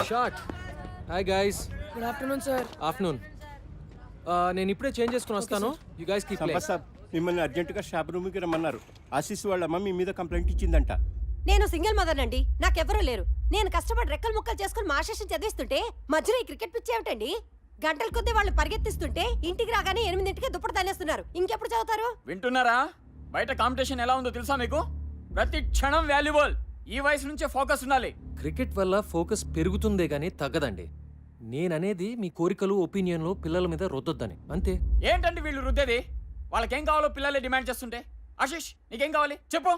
Shot. Hi guys. Good afternoon sir. Afternoon. నేను ఇప్పుడే change చేసుకుని వస్తాను. You guys keep playing. సాబ్ మిమ్మల్ని అర్జెంటుగా షాప్ రూమ్కి రమ్మన్నారు. ఆశీస్ వాళ్ళ అమ్మ మీ మీద కంప్లైంట్ ఇచ్చిందంట. నేను సింగిల్ మదర్ అండి, నాకెవరూ లేరు. నేను కష్టపడి రెక్కలు ముక్కలు చేసుకుని మా ఆశిష్ని చదివిస్తుంటే మధ్యలో ఈ క్రికెట్ పిచ్చి ఏమిటండి? గంటల కొద్దీ వాళ్ళు పరిగెత్తిస్తుంటే ఇంటికి రాగానే 8ంటికే దుప్పటి తనేస్తున్నారు. ఇంకెప్పుడు చదువుతారు? వింటున్నారా? బయట కాంపిటీషన్ ఎలా ఉందో తెలుసా మీకు? ప్రతి క్షణం వాల్యుబుల్. ఈ వయసు నుంచే ఫోకస్ ఉండాలి. క్రికెట్ వల్ల ఫోకస్ పెరుగుతుందే గానీ తగ్గదండి. నేననేది మీ కోరికలు ఒపీనియన్లు పిల్లల మీద రుద్దొద్దని అంతే. ఏంటండి వీళ్ళు రుద్దేది? వాళ్ళకేం కావాలో పిల్లలే డిమాండ్ చేస్తుంటే. ఆశీష్ నీకేం కావాలి చెప్పు.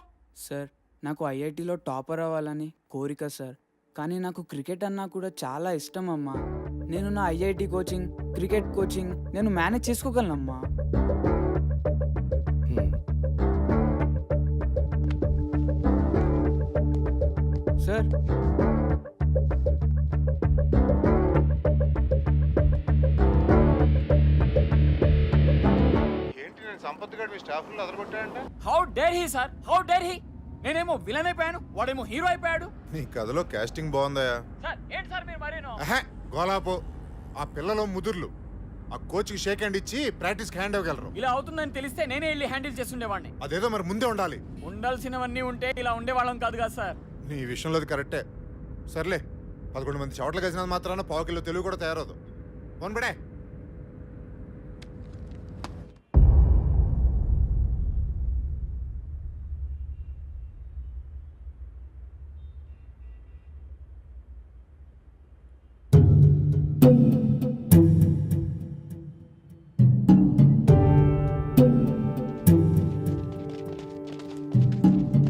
సార్ నాకు ఐఐటిలో టాపర్ అవ్వాలని కోరిక సార్. కానీ నాకు క్రికెట్ అన్నా కూడా చాలా ఇష్టం అమ్మా. నేను నా ఐఐటి కోచింగ్, క్రికెట్ కోచింగ్ నేను మేనేజ్ చేసుకోగలనమ్మా. సార్ ఏంటి నేను సంపత్ గారు మీ స్టాఫ్లో అదరగొట్టాడంట? How dare he sir, how dare he. నేనేమో విలన్ అయిపోయాను, వాడేమో హీరో అయిపోయాడు. నీ కథలో కాస్టింగ్ బాగుందయా? సార్ ఏంటి సార్ మీరు మరేనో? గోలాపో. ఆ పిల్లలు ముదుర్లు ఆ కోచ్కి షేక్ హ్యాండ్ ఇచ్చి ప్రాక్టీస్కి హ్యాండ్ ఇవ్వగలరు. ఇలా అవుతుందని తెలిస్తే నేనే వెళ్ళి హ్యాండిల్ చేస్తుండేవాడిని. అదేదో మరి ముందే ఉండాలి. ఉండాల్సినవన్నీ ఉంటే ఇలా ఉండేవాళ్ళం కాదు కదా సార్. నీ విషయంలో అది కరెక్టే. సర్లే 11 మంది చోట్ల కలిసినంత మాత్రాన పావు కిలో తెలుగు కూడా తయారదు. ఫోన్ పడే.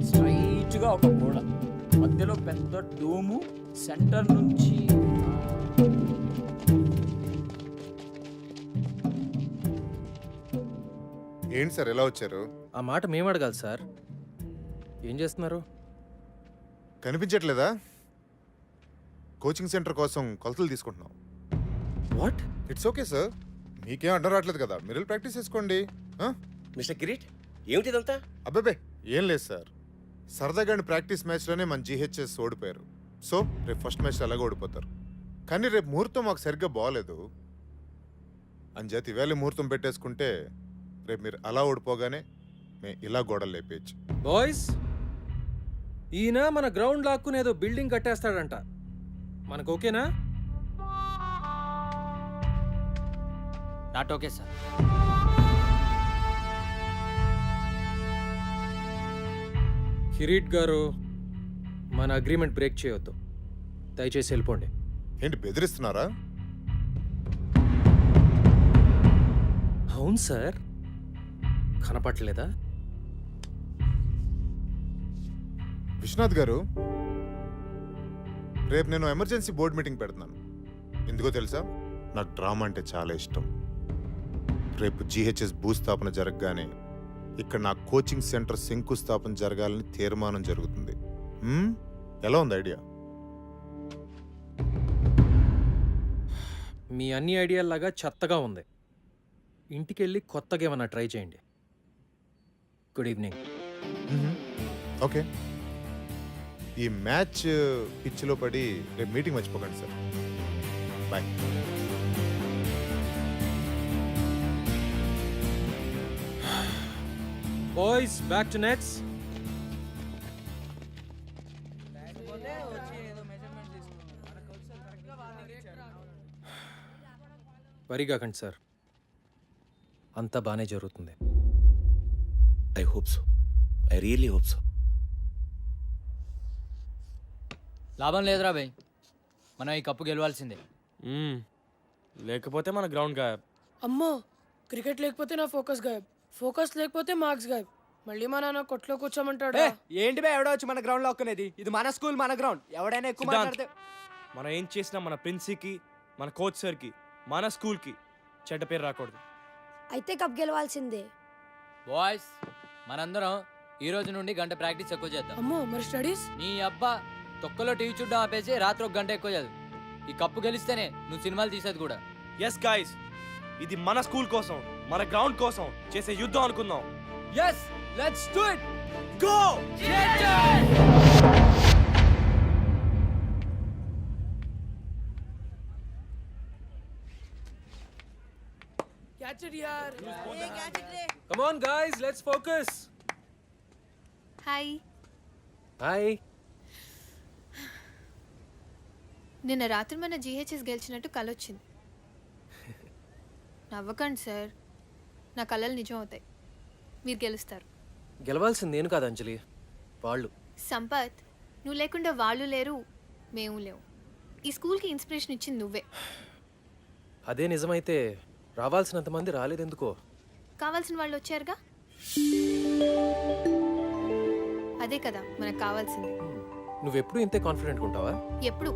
స్ట్రైట్ గా ఒక గోడ, మధ్యలో పెద్ద డోము, సెంటర్ నుంచి ఏంటి సార్ ఎలా వచ్చారు? ఆ మాట మేము అడగాలి సార్. ఏం చేస్తున్నారు? కనిపించట్లేదా? కోచింగ్ సెంటర్ కోసం కొలతలు తీసుకుంటున్నాం. వాట్? ఇట్స్ ఓకే సార్, మీకేం అడ్డం రావట్లేదు కదా, మీరు ప్రాక్టీస్ చేసుకోండి. మిస్టర్ కిరీట్ ఏమిటిదంతా? అబ్బాబే ఏం లేదు సార్, సరదాగా ప్రాక్టీస్ మ్యాచ్లోనే మన జీహెచ్ఎస్ ఓడిపోయారు. సో రేపు ఫస్ట్ మ్యాచ్ అలాగే ఓడిపోతారు. కానీ రేపు ముహూర్తం మాకు సరిగ్గా బాగోలేదు అని చేతి ఇవాళ ముహూర్తం పెట్టేసుకుంటే రేపు మీరు అలా ఓడిపోగానే మేము ఇలా గోడలు లేపేయచ్చు. బాయ్స్, ఈయన మన గ్రౌండ్ లాక్కుని ఏదో బిల్డింగ్ కట్టేస్తాడంట. మనకు ఓకేనా? Not okay sir. కిరీట్ గారు, మన అగ్రిమెంట్ బ్రేక్ చేయొద్దు. దయచేసి వెళ్ళిపోండి. ఏంటి బెదిరిస్తున్నారా? అవును సార్, కనపట్లేదా? విశ్వనాథ్ గారు, రేపు నేను ఎమర్జెన్సీ బోర్డ్ మీటింగ్ పెడుతున్నాను. ఎందుకో తెలుసా? నాకు డ్రామా అంటే చాలా ఇష్టం. రేపు జీహెచ్ఎస్ భూస్థాపన జరగగానే ఇక్కడ నా కోచింగ్ సెంటర్ శంకుస్థాపన జరగాలని తీర్మానం జరుగుతుంది. ఎలా ఉంది ఐడియా? మీ అన్ని ఐడియాల్లాగా చెత్తగా ఉంది. ఇంటికెళ్ళి కొత్తగా ఏమన్నా ట్రై చేయండి. Good evening. ఓకే, ఈ మ్యాచ్ పిచ్లో పడి రేపు మీటింగ్ మర్చిపోకండి sir. Bye. Boys, back to nets. Worry కాకండి సార్, అంతా బాగానే జరుగుతుంది. I hope so, I really hope so. లాభం లేదురా భయ్, మనం ఈ కప్పు గెలవాల్సిందే. లేకపోతే మన గ్రౌండ్ గాయబ్. అమ్మో, క్రికెట్ లేకపోతే నా ఫోకస్ గాయబ్, ఫోకస్ లేకపోతే మార్క్స్ గాయబ్. మళ్ళీ మా నాన్న కొట్లో కూర్చోమంటాడు. ఏంటి బే ఎవడో వచ్చి మన గ్రౌండ్ లో ఒక్కనేది? ఇది మన స్కూల్, మన గ్రౌండ్. ఎవడైనా ఎక్కువ మాట్లాడితే మనం ఏం చేసినా మన ప్రిన్సికి, మన కోచ్ సార్కి, మన స్కూల్కి చెడ్డ పేరు రాకూడదు. అయితే కప్ గెలవాల్సిందే. బాయ్స్, మనందరం ఈ రోజు నుండి గంట ప్రాక్టీస్ ఎక్కువ చేద్దాం. అమ్మో, మరి స్టడీస్? నీ అబ్బా, తొక్కలో టీవీ చూడడం ఆపేసి రాత్రి 1 గంట ఎక్కువ చదువు. ఈ కప్పు గెలిస్తేనే నువ్వు సినిమాలు తీసేది కూడా. ఎస్ గాయ్స్, ఇది మన స్కూల్ కోసం, మన గ్రౌండ్ కోసం చేసే యుద్ధం అనుకుందాం. yes let's do it go catch it యార్. Come on guys, let's focus. Hi. Hi. నిన్న రాత్రి మన జీహెచ్ఎస్ గెలిచినట్టు కల వచ్చింది. నవ్వకండి సార్, నా కళలు నిజం అవుతాయి. మీరు గెలుస్తారు. గెలవాల్సింది నేను కాదు అంజలి, వాళ్ళు. సంపత్, నువ్వు లేకుండా వాళ్ళు లేరు, మేము లేవు. ఈ స్కూల్కి ఇన్స్పిరేషన్ ఇచ్చింది నువ్వే. అదే నిజమైతే రావాల్సినంత మంది రాలేదెందుకో. కావాల్సిన వాళ్ళు వచ్చారుగా, అదే కదా మనకు కావాల్సింది. నువ్వెప్పుడు ఇంతే కాన్ఫిడెంట్గా ఉంటావా? ఎప్పుడు,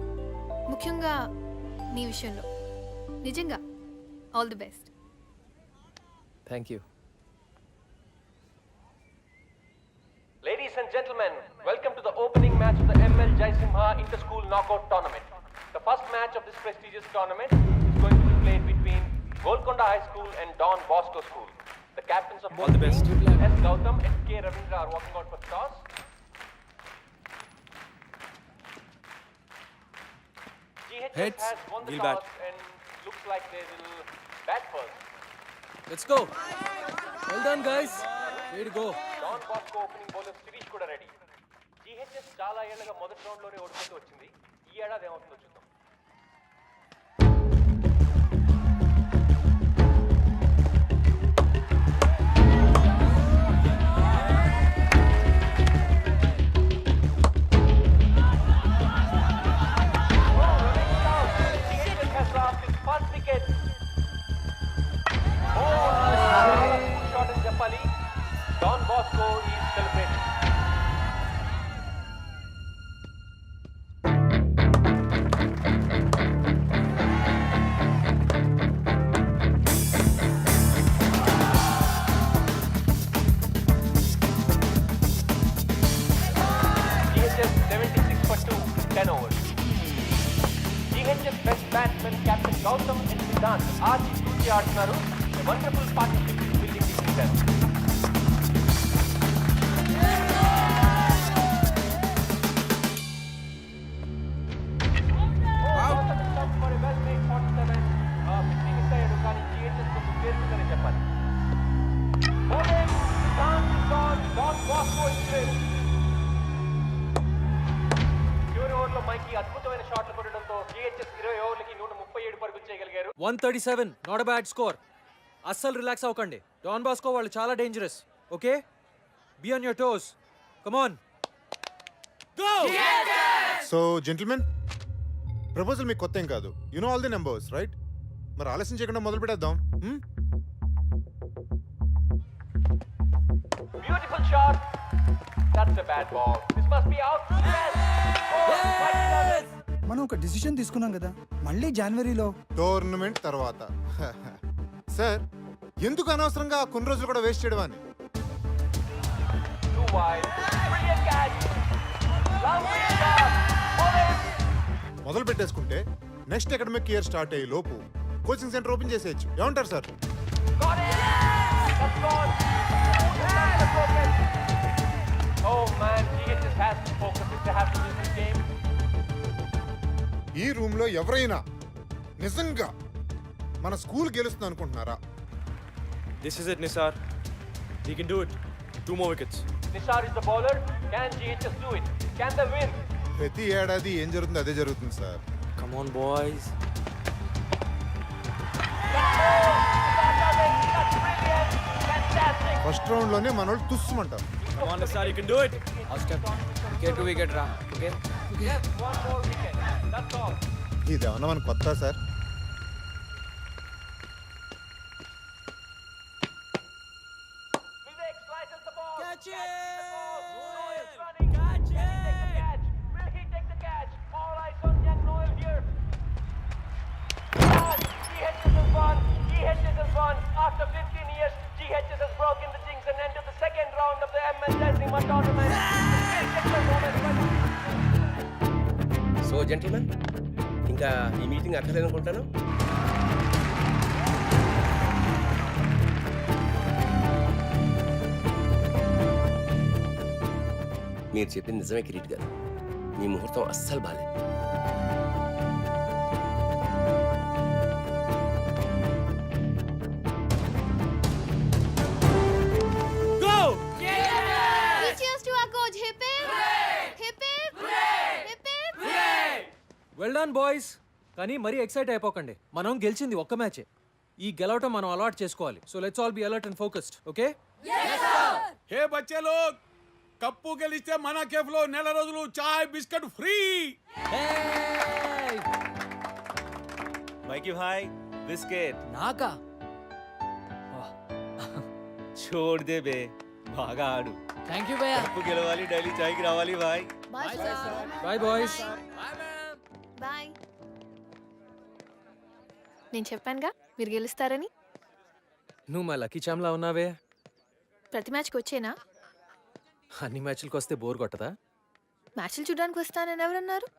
ముఖ్యంగా నీ విషయంలో. నిజంగా all the best. Thank you. Ladies and gentlemen, welcome to the opening match of the ML Jaisimha Inter-School Knockout Tournament. The first match of this prestigious tournament is going to be played between Golconda High School and Don Bosco School. The captains of both teams, S. Gautam and K. Ravindra, are walking out for toss. GHS has won the toss and looks like they will bat first. Let's go. Well done guys, way to go. Don Bosco opening bowler Shirish కూడా ready. GHS చాలా ఏళ్లుగా మొదటి రౌండ్లోనే ఓడిపోతూ వచ్చింది. ఈ ఏడాది ఏమవుతుందో చూద్దాం. GHS has lost its first wicket. Shot in Japali. Don Bosco is celebrating. GHS 76 for 2, 10 overs. GHS best batsman Captain Gautam and Siddhant ఆచి తూచి ఆడుతున్నారు. A wonderful partnership is building between them. Gautam is out for a well-made 47. 50 miss అయ్యాడు, కానీ GHS కొంచెం పేరుందని చెప్పాలి. Bowling, Siddhant is gone. Don Bosco is clear. చివరి ఓవర్లో మైకి అద్భుతమైన షాట్లు కొట్టడంతో GHS 20 ఓవర్లకి 137 పరుగులు చేయగలిగారు. 137, నాట్ అ బ్యాడ్ స్కోర్. అస్సలు రిలాక్స్ అవ్వకండి. డాన్ బాస్కో వాళ్ళు చాలా dangerous. Okay, be on your toes. Come on, go. So gentlemen, proposal మీకు కొత్త ఏం కాదు. You know all the numbers right? మరి ఆలస్యం చేయకుండా మొదలు పెట్టేద్దాం. Beautiful shot. That's a bad ball. This must be out. Yes. Oh, yes. మనం ఒక డిసిషన్ తీసుకున్నాం కదా, మళ్ళీ జనవరిలో టోర్నమెంట్ తర్వాత. సార్, ఎందుకు అనవసరంగా కొన్ని రోజులు కూడా వేస్ట్ చేయడం అని? Too wide. Brilliant catch. Lovely shot. Bowling. మొదలు పెట్టేసుకుంటే నెక్స్ట్ అకాడమిక్ ఇయర్ స్టార్ట్ అయ్యే లోపు కోచింగ్ సెంటర్ ఓపెన్ చేసేయచ్చు. ఏమంటారు sir? Got it. That's gone. That's broken. Oh man, GHS has to focus if they have to win this game. ఈ room లో ఎవరైనా నిజంగా మన స్కూల్ గెలుస్తుంది అనుకుంటున్నారా? This is it, Nisar. He can do it. 2 more wickets. Nishar is the bowler. Can GHS do it? Can they win? ప్రతి ఏడాది ఏం జరుగుతుందో అదే జరుగుతుంది సార్. Come on, boys. That's brilliant. Fantastic. First round లోనే మనోళ్ళు తుస్సుమంటారు. Come on, Nisar, you can do it. Wicket to wicket రా. Okay, Yes, one more wicket. That's all. ఇదేమన్నా మనకు కొత్త సార్? Vivek slices the ball. Catch it! Noel running. Catch it! Will he take the catch? All eyes on young Noel here. GHS has won. GHS has won. After 15 years, GHS has broken the jinx and entered the second round of the ML Jaisimha tournament. So gentlemen, ఇంకా ఈ meeting అక్కర్లేదనుకుంటాను. మీరు చెప్పింది నిజమే కిరీట్ గారు. మీ ముహూర్తం అస్సలు బాలేదు. Well done boys. కానీ మరీ ఎక్సైట్ అయిపోకండి. మనం గెలిచింది ఒక్క మ్యాచే. ఈ గెలవటం మనం అలవాటు చేసుకోవాలి. So let's all be alert and focused. Okay? Hey బచ్చే లోగ్, కప్పు గెలిస్తే మన కేఫ్లో నెల రోజులు చాయ్ బిస్కెట్ ఫ్రీ. మైకి భాయ్ బిస్కెట్ నాకా? छोड़ दे बे, బాగా ఆడు. థ్యాంక్ యూ భయ్యా. కప్పు గెలవాలి, డైలీ చాయ్కి రావాలి భాయ్. Bye bye boys. బాయ్. నేను చెప్పానుగా మీరు గెలుస్తారని. నువ్వు మా లక్కీ చామ్లా ఉన్నావే. ప్రతి మ్యాచ్కి వచ్చేనా? అన్ని మ్యాచ్లకు వస్తే బోర్ కొట్టదా? మ్యాచ్లు చూడడానికి వస్తానని ఎవరన్నారు?